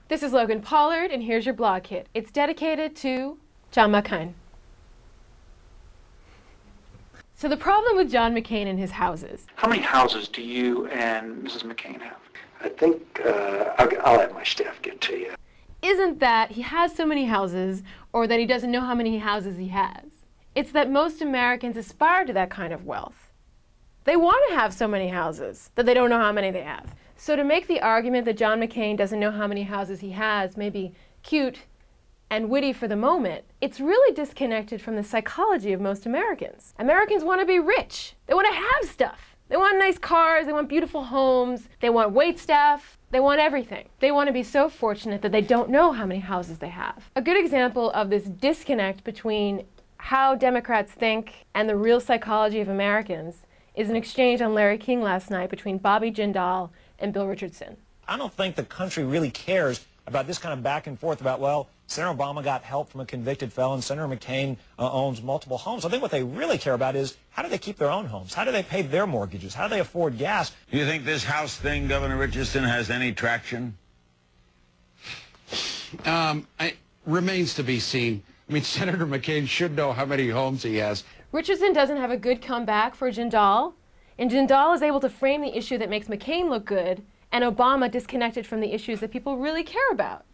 This is Logan Pollard, and here's your blog kit. It's dedicated to John McCain. So the problem with John McCain and his houses. How many houses do you and Mrs. McCain have? I think I'll have my staff get to you. Isn't that he has so many houses, or that he doesn't know how many houses he has. It's that most Americans aspire to that kind of wealth. They want to have so many houses that they don't know how many they have. So to make the argument that John McCain doesn't know how many houses he has may be cute and witty for the moment, it's really disconnected from the psychology of most Americans. Americans want to be rich. They want to have stuff. They want nice cars, they want beautiful homes, they want waitstaff, they want everything. They want to be so fortunate that they don't know how many houses they have. A good example of this disconnect between how Democrats think and the real psychology of Americans is an exchange on Larry King last night between Bobby Jindal and Bill Richardson. I don't think the country really cares about this kind of back and forth about, well, Senator Obama got help from a convicted felon, Senator McCain owns multiple homes. I think what they really care about is how do they keep their own homes? How do they pay their mortgages? How do they afford gas? Do you think this House thing, Governor Richardson, has any traction? It remains to be seen. I mean, Senator McCain should know how many homes he has. Richardson doesn't have a good comeback for Jindal, and Jindal is able to frame the issue that makes McCain look good, and Obama disconnected from the issues that people really care about.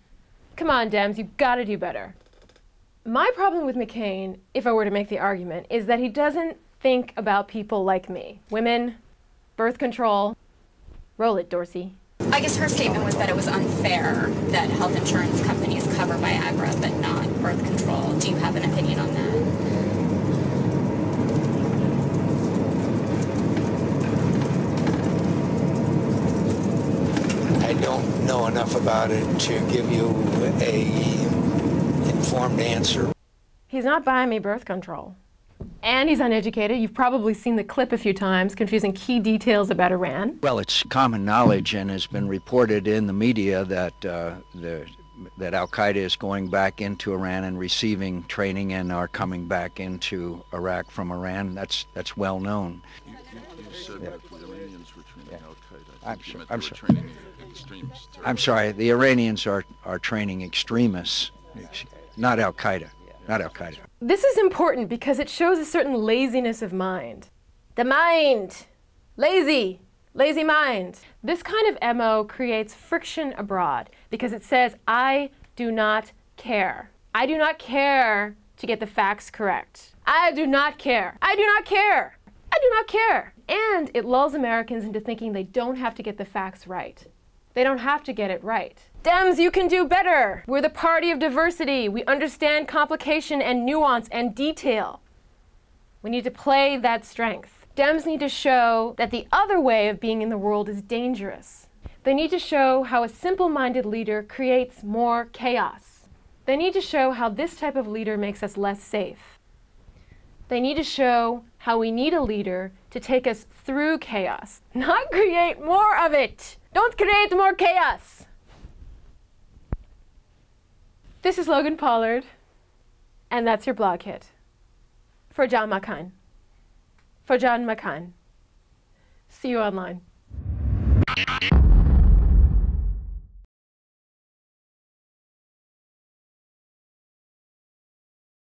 Come on, Dems, you've got to do better. My problem with McCain, if I were to make the argument, is that he doesn't think about people like me. Women, birth control. Roll it, Dorsey. I guess her statement was that it was unfair that health insurance companies cover Viagra but not birth control. Do you have an opinion on that? I don't know enough about it to give you an informed answer. He's not buying me birth control. And he's uneducated. You've probably seen the clip a few times, confusing key details about Iran. Well, it's common knowledge and has been reported in the media that that Al-Qaeda is going back into Iran and receiving training and are coming back into Iraq from Iran. That's well known. You said that the Iranians were training Al-Qaeda. I'm sorry. I'm sorry. The Iranians are training extremists, not Al-Qaeda. Not Al-Qaeda. This is important because it shows a certain laziness of mind. The mind! Lazy! Lazy mind. This kind of MO creates friction abroad because it says, I do not care. I do not care to get the facts correct. I do not care. I do not care. I do not care. And it lulls Americans into thinking they don't have to get the facts right. They don't have to get it right. Dems, you can do better. We're the party of diversity. We understand complication and nuance and detail. We need to play that strength. Dems need to show that the other way of being in the world is dangerous. They need to show how a simple-minded leader creates more chaos. They need to show how this type of leader makes us less safe. They need to show how we need a leader to take us through chaos, not create more of it. Don't create more chaos. This is Logan Pollard, and that's your blog hit. For John McCain. For John McCain. See you online.